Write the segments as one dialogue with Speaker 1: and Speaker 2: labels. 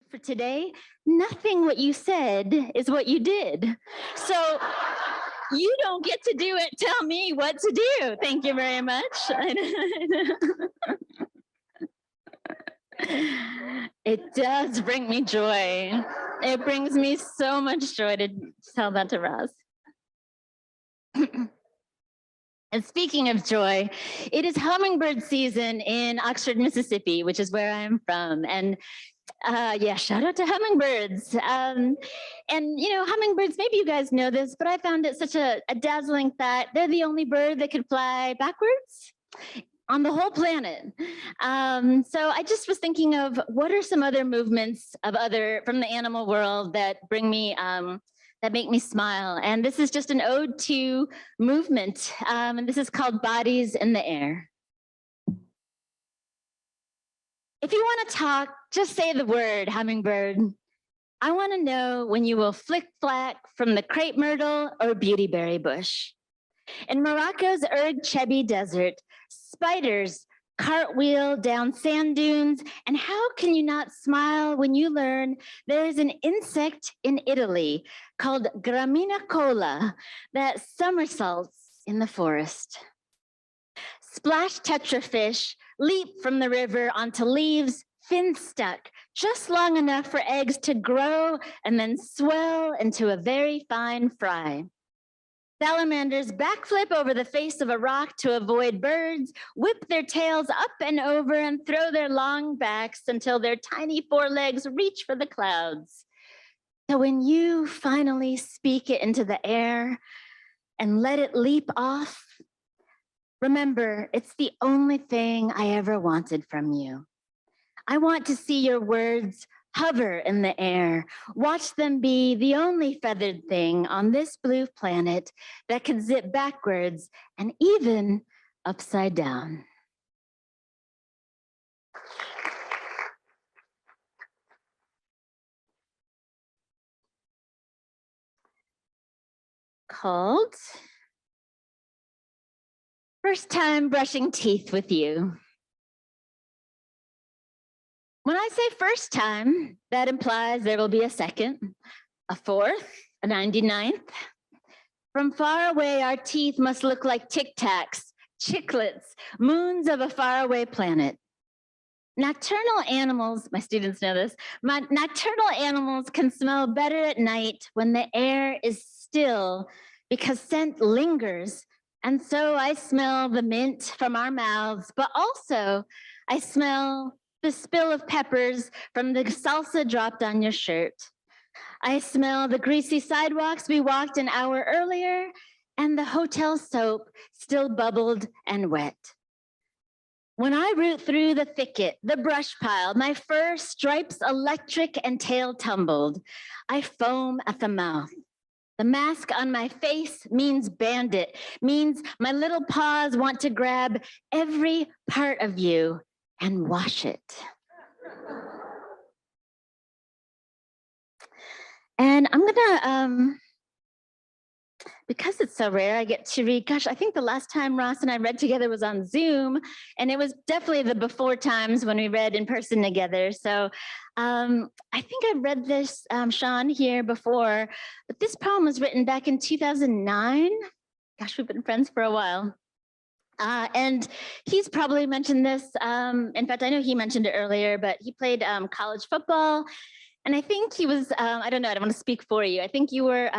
Speaker 1: for today, nothing what you said is what you did. So you don't get to do it. Tell me what to do. Thank you very much. It does bring me joy. It brings me so much joy to tell that to Ross. And speaking of joy, it is hummingbird season in Oxford, Mississippi, which is where I'm from. And yeah, shout out to hummingbirds. And you know, hummingbirds, maybe you guys know this, but I found it such a dazzling fact. They're the only bird that can fly backwards on the whole planet. So I just was thinking of what are some other movements of from the animal world that bring me, that make me smile. And this is just an ode to movement. And this is called Bodies in the Air. If you want to talk, just say the word, hummingbird. I want to know when you will flick-flack from the crepe myrtle or beautyberry bush. In Morocco's Erd Chebi Desert, spiders cartwheel down sand dunes, and how can you not smile when you learn there is an insect in Italy called Gramina cola that somersaults in the forest. Splash tetrafish leap from the river onto leaves, fins stuck, just long enough for eggs to grow and then swell into a very fine fry. Salamanders backflip over the face of a rock to avoid birds, whip their tails up and over and throw their long backs until their tiny forelegs reach for the clouds. So when you finally speak it into the air and let it leap off, remember, it's the only thing I ever wanted from you. I want to see your words hover in the air. Watch them be the only feathered thing on this blue planet that can zip backwards and even upside down. Called First Time Brushing Teeth with You. When I say first time, that implies there will be a second, a fourth, a 99th. From far away, our teeth must look like Tic Tacs, chiclets, moons of a faraway planet. Nocturnal animals, my students know this, nocturnal animals can smell better at night when the air is still because scent lingers. And so I smell the mint from our mouths, but also I smell the spill of peppers from the salsa dropped on your shirt. I smell the greasy sidewalks we walked an hour earlier and the hotel soap still bubbled and wet. When I root through the thicket, the brush pile, my fur stripes electric and tail tumbled, I foam at the mouth. The mask on my face means bandit, means my little paws want to grab every part of you and wash it. And I'm gonna, because it's so rare, I get to read, gosh, I think the last time Ross and I read together was on Zoom, and it was definitely the before times when we read in person together. So I think I've read this, Sean, here before, but this poem was written back in 2009. Gosh, we've been friends for a while. And he's probably mentioned this. In fact, I know he mentioned it earlier, but he played college football. And I think he was, I don't know, I don't want to speak for you. I think you were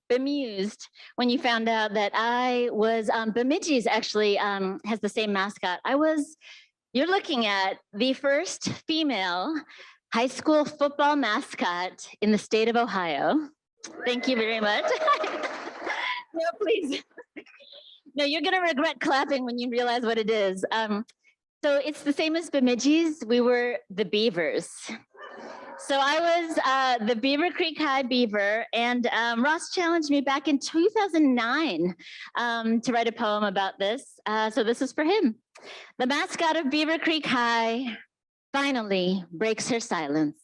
Speaker 1: bemused when you found out that I was, Bemidji's actually has the same mascot. You're looking at the first female high school football mascot in the state of Ohio. Thank you very much. No, please. No, you're going to regret clapping when you realize what it is. So it's the same as Bemidji's. We were the Beavers. So I was the Beaver Creek High Beaver, and Ross challenged me back in 2009 to write a poem about this. So this is for him. The mascot of Beaver Creek High finally breaks her silence.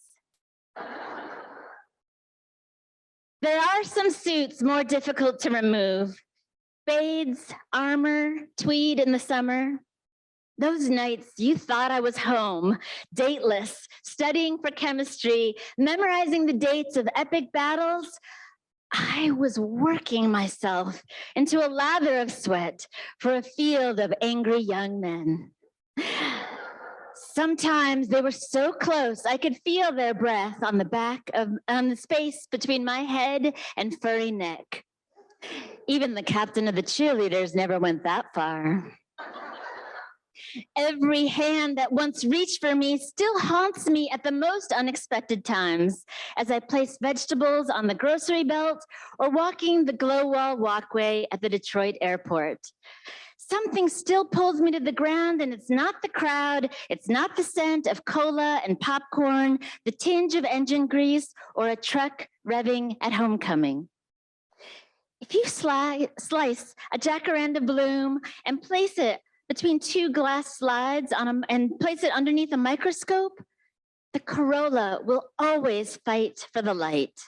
Speaker 1: There are some suits more difficult to remove. Spades, armor, tweed in the summer. Those nights you thought I was home, dateless, studying for chemistry, memorizing the dates of epic battles, I was working myself into a lather of sweat for a field of angry young men. Sometimes they were so close, I could feel their breath on the space between my head and furry neck. Even the captain of the cheerleaders never went that far. Every hand that once reached for me still haunts me at the most unexpected times, as I place vegetables on the grocery belt or walking the glow wall walkway at the Detroit airport. Something still pulls me to the ground, and it's not the crowd, it's not the scent of cola and popcorn, the tinge of engine grease, or a truck revving at homecoming. If you slice a jacaranda bloom and place it between two glass slides and place it underneath a microscope, the corolla will always fight for the light.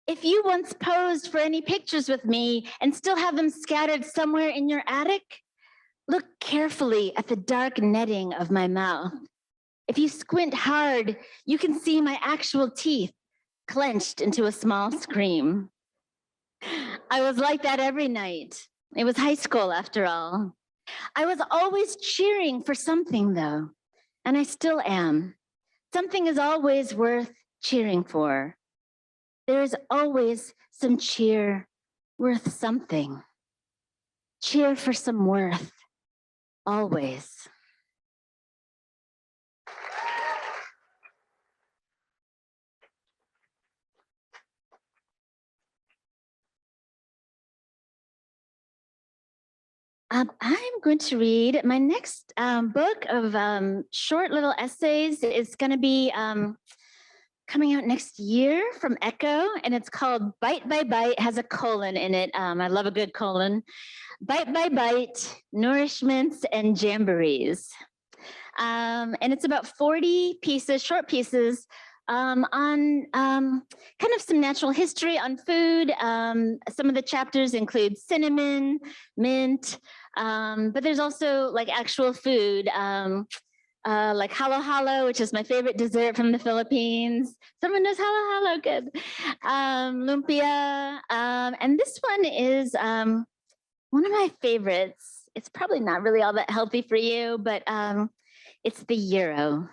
Speaker 1: If you once posed for any pictures with me and still have them scattered somewhere in your attic, look carefully at the dark netting of my mouth. If you squint hard, you can see my actual teeth clenched into a small scream. I was like that every night. It was high school after all. I was always cheering for something though, and I still am. Something is always worth cheering for. There is always some cheer worth something. Cheer for some worth, always. I'm going to read my next book of short little essays. Is going to be coming out next year from Echo, and it's called Bite by Bite, has a colon in it. I love a good colon. Bite by Bite, Nourishments and Jamborees. And it's about 40 pieces, short pieces, on kind of some natural history on food. Some of the chapters include cinnamon, mint, but there's also like actual food, like halo-halo, which is my favorite dessert from the Philippines. Someone knows halo-halo, good. Lumpia, and this one is one of my favorites. It's probably not really all that healthy for you, but it's the gyro.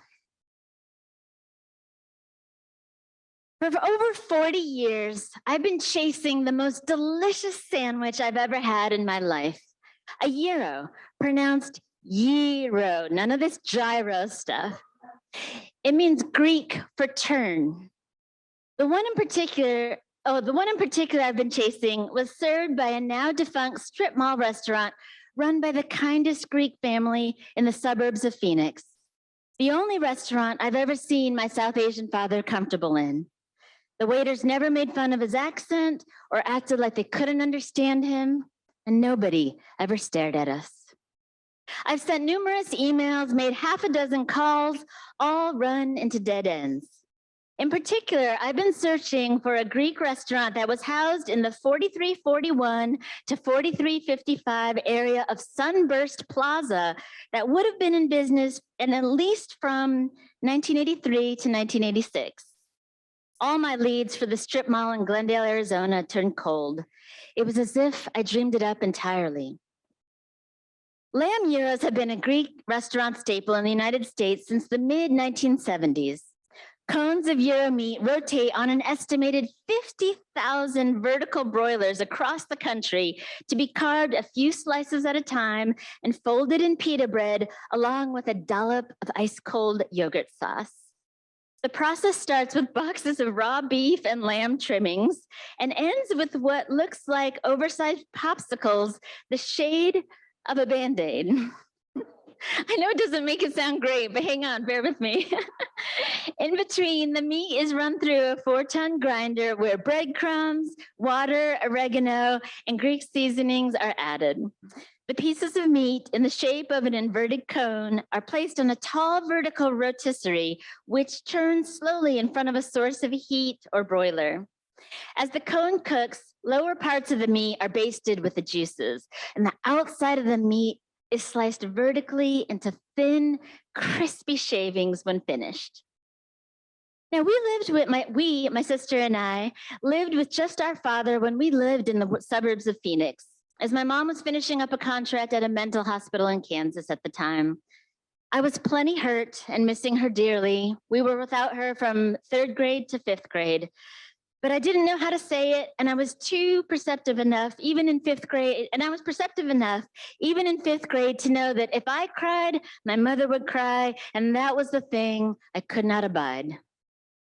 Speaker 1: For over 40 years, I've been chasing the most delicious sandwich I've ever had in my life. A gyro, pronounced gyro, none of this gyro stuff. It means Greek for turn. The one in particular I've been chasing was served by a now defunct strip mall restaurant run by the kindest Greek family in the suburbs of Phoenix. The only restaurant I've ever seen my South Asian father comfortable in. The waiters never made fun of his accent or acted like they couldn't understand him, and nobody ever stared at us. I've sent numerous emails, made half a dozen calls, all run into dead ends. In particular, I've been searching for a Greek restaurant that was housed in the 4341 to 4355 area of Sunburst Plaza that would have been in business and at least from 1983 to 1986. All my leads for the strip mall in Glendale, Arizona turned cold. It was as if I dreamed it up entirely. Lamb gyros have been a Greek restaurant staple in the United States since the mid-1970s. Cones of gyro meat rotate on an estimated 50,000 vertical broilers across the country to be carved a few slices at a time and folded in pita bread along with a dollop of ice-cold yogurt sauce. The process starts with boxes of raw beef and lamb trimmings and ends with what looks like oversized popsicles, the shade of a Band-Aid. I know it doesn't make it sound great, but hang on, bear with me. In between, the meat is run through a 4-ton grinder where breadcrumbs, water, oregano, and Greek seasonings are added. The pieces of meat in the shape of an inverted cone are placed on a tall vertical rotisserie, which turns slowly in front of a source of heat or broiler. As the cone cooks, lower parts of the meat are basted with the juices, and the outside of the meat is sliced vertically into thin, crispy shavings when finished. Now, my sister and I, lived with just our father when we lived in the suburbs of Phoenix, as my mom was finishing up a contract at a mental hospital in Kansas at the time. I was plenty hurt and missing her dearly. We were without her from 3rd grade to 5th grade, but I didn't know how to say it, and I was perceptive enough, even in 5th grade, to know that if I cried, my mother would cry, and that was the thing I could not abide.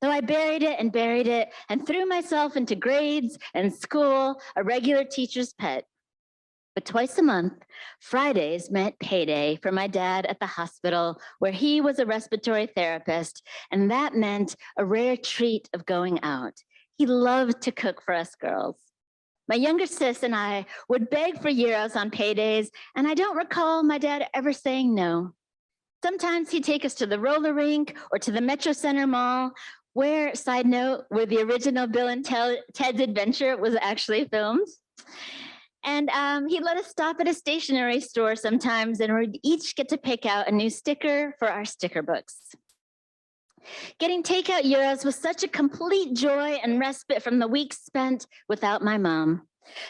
Speaker 1: So I buried it, and threw myself into grades and school, a regular teacher's pet. But twice a month, Fridays meant payday for my dad at the hospital, where he was a respiratory therapist, and that meant a rare treat of going out. He loved to cook for us girls. My younger sis and I would beg for gyros on paydays, and I don't recall my dad ever saying no. Sometimes he'd take us to the roller rink or to the Metro Center Mall, where, side note, where the original Bill and Ted's Adventure was actually filmed. And he'd let us stop at a stationery store sometimes, and we'd each get to pick out a new sticker for our sticker books. Getting takeout gyros was such a complete joy and respite from the weeks spent without my mom.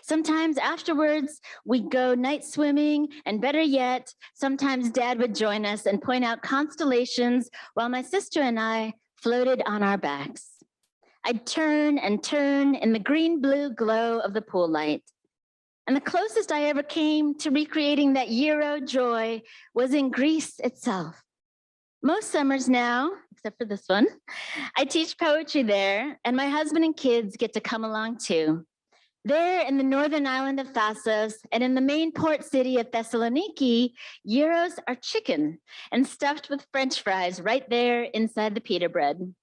Speaker 1: Sometimes afterwards, we'd go night swimming, and better yet, sometimes Dad would join us and point out constellations while my sister and I floated on our backs. I'd turn and turn in the green-blue glow of the pool light. And the closest I ever came to recreating that gyro joy was in Greece itself. Most summers now, except for this one, I teach poetry there, and my husband and kids get to come along too. There in the northern island of Thasos and in the main port city of Thessaloniki, gyros are chicken and stuffed with French fries right there inside the pita bread.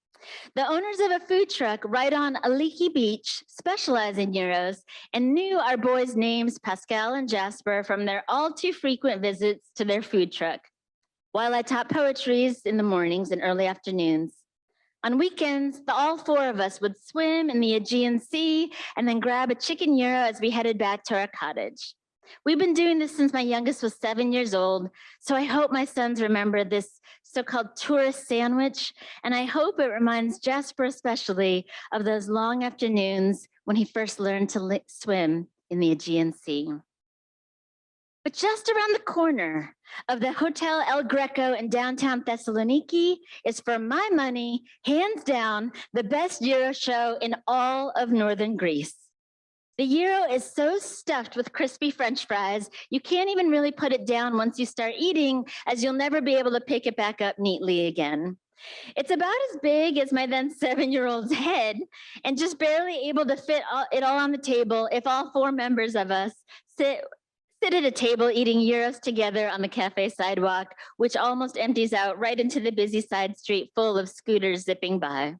Speaker 1: The owners of a food truck right on Aliki Beach specialize in gyros and knew our boys' names, Pascal and Jasper, from their all too frequent visits to their food truck, while I taught poetries in the mornings and early afternoons. On weekends, all 4 of us would swim in the Aegean Sea and then grab a chicken gyro as we headed back to our cottage. We've been doing this since my youngest was 7 years old, so I hope my sons remember this so-called tourist sandwich, and I hope it reminds Jasper especially of those long afternoons when he first learned to swim in the Aegean Sea. But just around the corner of the Hotel El Greco in downtown Thessaloniki is, for my money, hands down, the best gyro show in all of northern Greece. The gyro is so stuffed with crispy French fries, you can't even really put it down once you start eating, as you'll never be able to pick it back up neatly again. It's about as big as my then 7-year-old's head, and just barely able to fit it all on the table if all 4 members of us sit at a table eating gyros together on the cafe sidewalk, which almost empties out right into the busy side street full of scooters zipping by.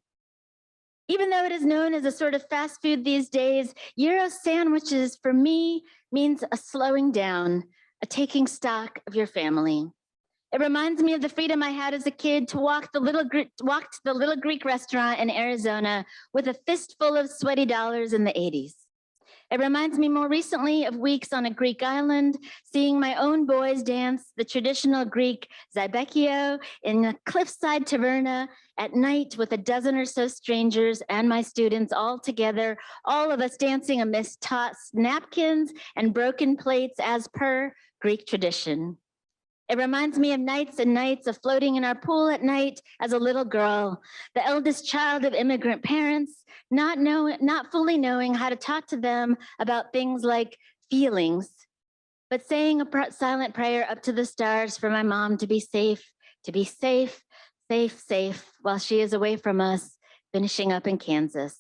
Speaker 1: Even though it is known as a sort of fast food these days, gyro sandwiches for me means a slowing down, a taking stock of your family. It reminds me of the freedom I had as a kid to walk to the little Greek restaurant in Arizona with a fistful of sweaty dollars in the 80s. It reminds me more recently of weeks on a Greek island, seeing my own boys dance the traditional Greek zybekio in a cliffside taverna at night with a dozen or so strangers and my students all together, all of us dancing amidst tossed napkins and broken plates as per Greek tradition. It reminds me of nights and nights of floating in our pool at night as a little girl, the eldest child of immigrant parents, not fully knowing how to talk to them about things like feelings, but saying a silent prayer up to the stars for my mom to be safe, safe, safe, while she is away from us, finishing up in Kansas,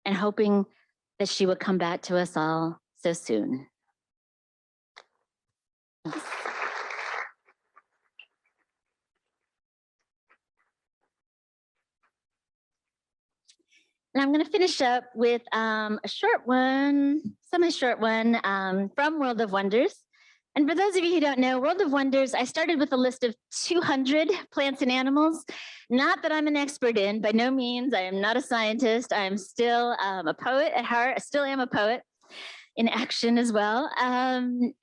Speaker 1: and hoping that she would come back to us all so soon. And I'm going to finish up with a short one, semi-short one from World of Wonders. And for those of you who don't know, World of Wonders, I started with a list of 200 plants and animals. Not that I'm an expert in, by no means. I am not a scientist. I am still a poet at heart. I still am a poet in action as well.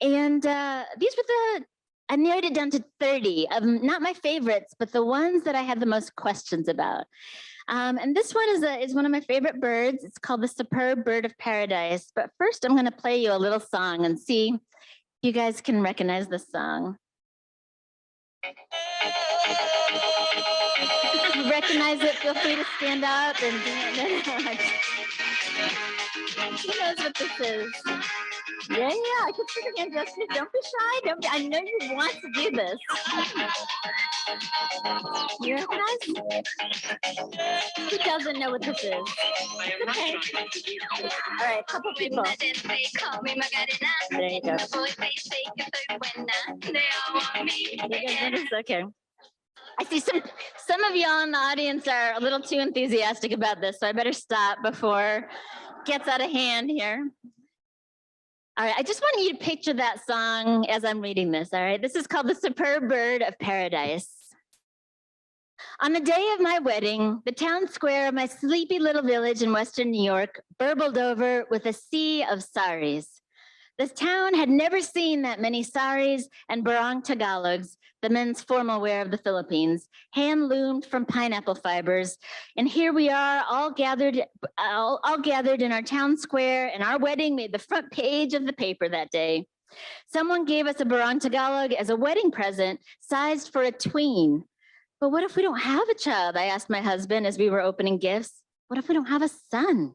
Speaker 1: These were I narrowed it down to 30 of not my favorites, but the ones that I had the most questions about. And this one is one of my favorite birds. It's called the superb bird of paradise. But first, I'm going to play you a little song and see if you guys can recognize this song. If you recognize it, feel free to stand up and dance. Who knows what this is? Yeah, I can see your hand, Justin. Don't be shy. I know you want to do this. You recognize? Who doesn't know what this is? Okay. All right, a couple people. There you go. Okay. I see some of y'all in the audience are a little too enthusiastic about this, so I better stop before it gets out of hand here. All right, I just want you to picture that song as I'm reading this, all right? This is called The Superb Bird of Paradise. On the day of my wedding, the town square of my sleepy little village in Western New York burbled over with a sea of saris. This town had never seen that many saris and barong Tagalogs, the men's formal wear of the Philippines, hand-loomed from pineapple fibers. And here we are, all gathered in our town square, and our wedding made the front page of the paper that day. Someone gave us a barong Tagalog as a wedding present, sized for a tween. But what if we don't have a child? I asked my husband as we were opening gifts. What if we don't have a son?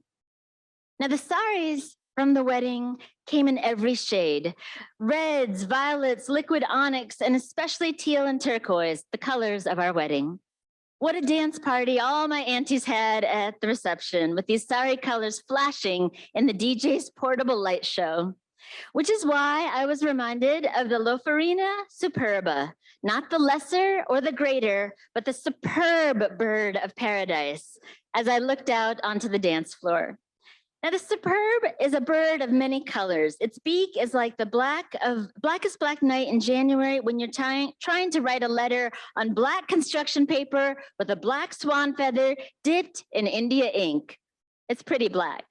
Speaker 1: Now the saris from the wedding came in every shade: reds, violets, liquid onyx, and especially teal and turquoise, the colors of our wedding. What a dance party all my aunties had at the reception, with these sari colors flashing in the DJ's portable light show. Which is why I was reminded of the Lofarina superba, not the lesser or the greater, but the superb bird of paradise, as I looked out onto the dance floor. Now, the superb is a bird of many colors. Its beak is like the blackest black night in January when you're trying to write a letter on black construction paper with a black swan feather dipped in India ink. It's pretty black.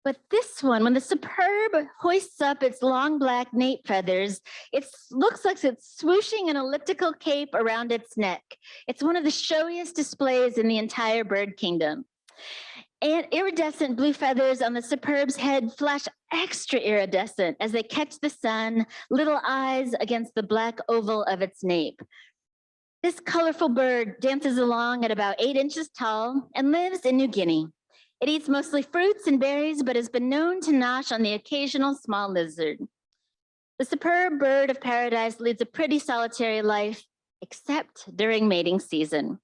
Speaker 1: But this one, when the superb hoists up its long black nape feathers, it looks like it's swooshing an elliptical cape around its neck. It's one of the showiest displays in the entire bird kingdom. And iridescent blue feathers on the superb's head flash extra iridescent as they catch the sun, little eyes against the black oval of its nape. This colorful bird dances along at about 8 inches tall and lives in New Guinea. It eats mostly fruits and berries, but has been known to nosh on the occasional small lizard. The superb bird of paradise leads a pretty solitary life, except during mating season.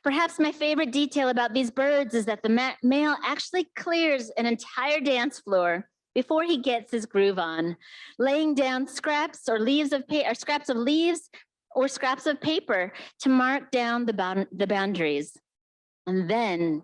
Speaker 1: Perhaps my favorite detail about these birds is that the male actually clears an entire dance floor before he gets his groove on, laying down scraps of leaves or scraps of paper to mark down the boundaries. And then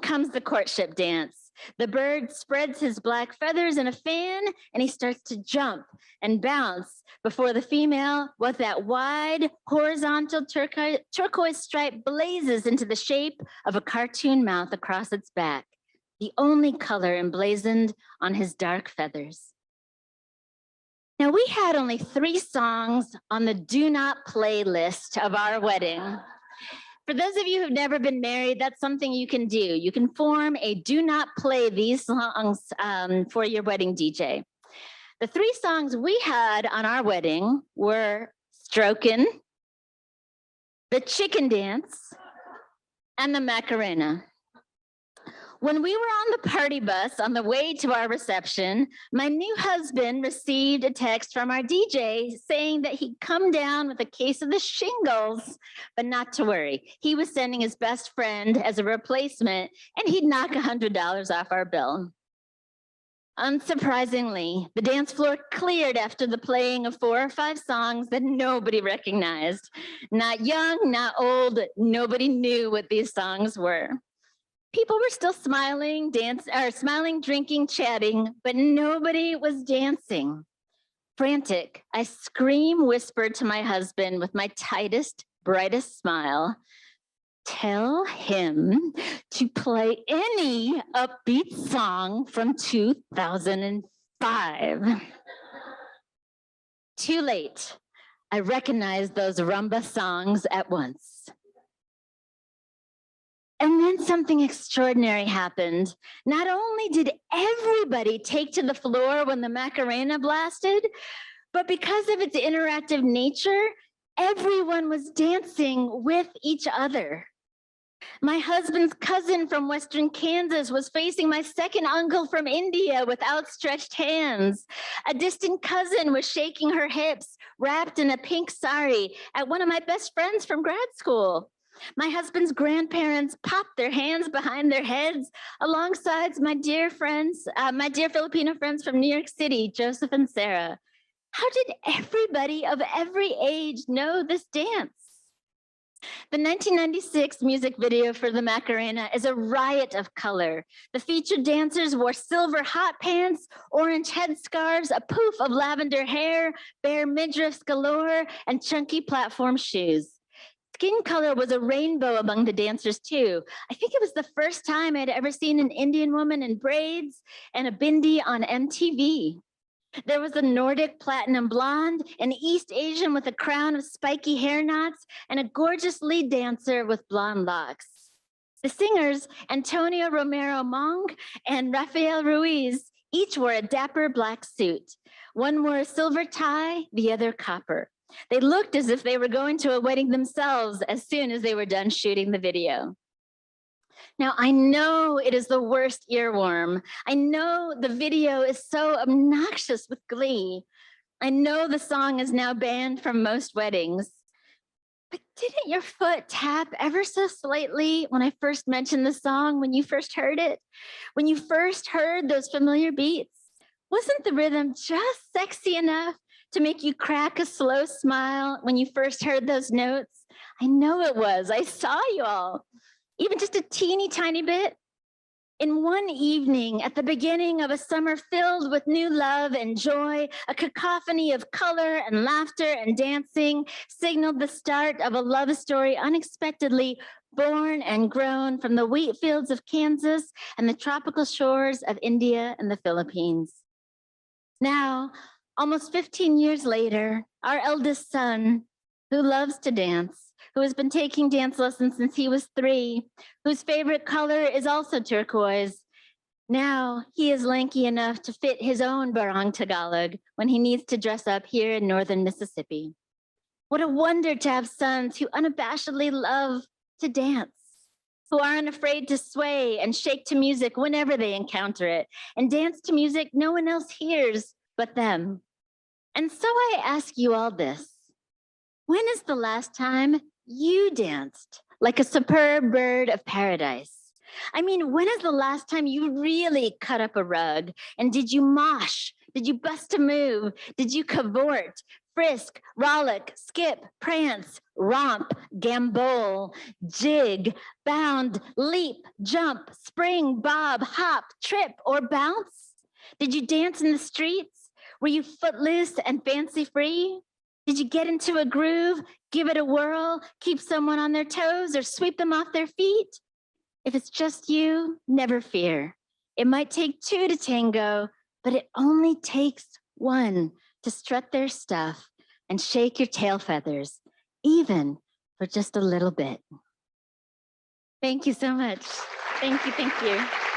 Speaker 1: comes the courtship dance. The bird spreads his black feathers in a fan, and he starts to jump and bounce before the female, with that wide horizontal turquoise stripe blazes into the shape of a cartoon mouth across its back, the only color emblazoned on his dark feathers. Now, we had only 3 songs on the do not play list of our wedding. For those of you who've never been married, that's something you can do. You can form a do not play these songs for your wedding DJ. The 3 songs we had on our wedding were Strokin', the Chicken Dance, and the Macarena. When we were on the party bus on the way to our reception, my new husband received a text from our DJ saying that he'd come down with a case of the shingles, but not to worry. He was sending his best friend as a replacement, and he'd knock $100 off our bill. Unsurprisingly, the dance floor cleared after the playing of 4 or 5 songs that nobody recognized. Not young, not old, nobody knew what these songs were. People were still smiling, drinking, chatting, but nobody was dancing. Frantic, I whispered to my husband with my tightest, brightest smile, tell him to play any upbeat song from 2005. Too late. I recognized those rumba songs at once. And then something extraordinary happened. Not only did everybody take to the floor when the Macarena blasted, but because of its interactive nature, everyone was dancing with each other. My husband's cousin from Western Kansas was facing my second uncle from India with outstretched hands. A distant cousin was shaking her hips, wrapped in a pink sari, at one of my best friends from grad school. My husband's grandparents popped their hands behind their heads alongside my dear Filipino friends from New York City, Joseph and Sarah. How did everybody of every age know this dance? The 1996 music video for the Macarena is a riot of color. The featured dancers wore silver hot pants, orange headscarves, a poof of lavender hair, bare midriffs galore, and chunky platform shoes. Skin color was a rainbow among the dancers too. I think it was the first time I'd ever seen an Indian woman in braids and a bindi on MTV. There was a Nordic platinum blonde, an East Asian with a crown of spiky hair knots, and a gorgeous lead dancer with blonde locks. The singers, Antonio Romero Monge and Rafael Ruiz, each wore a dapper black suit. One wore a silver tie, the other copper. They looked as if they were going to a wedding themselves as soon as they were done shooting the video. Now, I know it is the worst earworm. I know the video is so obnoxious with glee. I know the song is now banned from most weddings. But didn't your foot tap ever so slightly when I first mentioned the song, when you first heard it? When you first heard those familiar beats? Wasn't the rhythm just sexy enough to make you crack a slow smile when you first heard those notes? I know it was. I saw you all. Even just a teeny tiny bit. In one evening at the beginning of a summer filled with new love and joy, a cacophony of color and laughter and dancing signaled the start of a love story unexpectedly born and grown from the wheat fields of Kansas and the tropical shores of India and the Philippines. Now, almost 15 years later, our eldest son, who loves to dance, who has been taking dance lessons since he was 3, whose favorite color is also turquoise. Now he is lanky enough to fit his own barong Tagalog when he needs to dress up here in northern Mississippi. What a wonder to have sons who unabashedly love to dance, who aren't afraid to sway and shake to music whenever they encounter it, and dance to music no one else hears but them. And so I ask you all this. When is the last time you danced like a superb bird of paradise? I mean, when is the last time you really cut up a rug? And did you mosh? Did you bust a move? Did you cavort, frisk, rollick, skip, prance, romp, gambol, jig, bound, leap, jump, spring, bob, hop, trip, or bounce? Did you dance in the streets? Were you footloose and fancy free? Did you get into a groove, give it a whirl, keep someone on their toes, or sweep them off their feet? If it's just you, never fear. It might take 2 to tango, but it only takes 1 to strut their stuff and shake your tail feathers, even for just a little bit. Thank you so much. Thank you, thank you.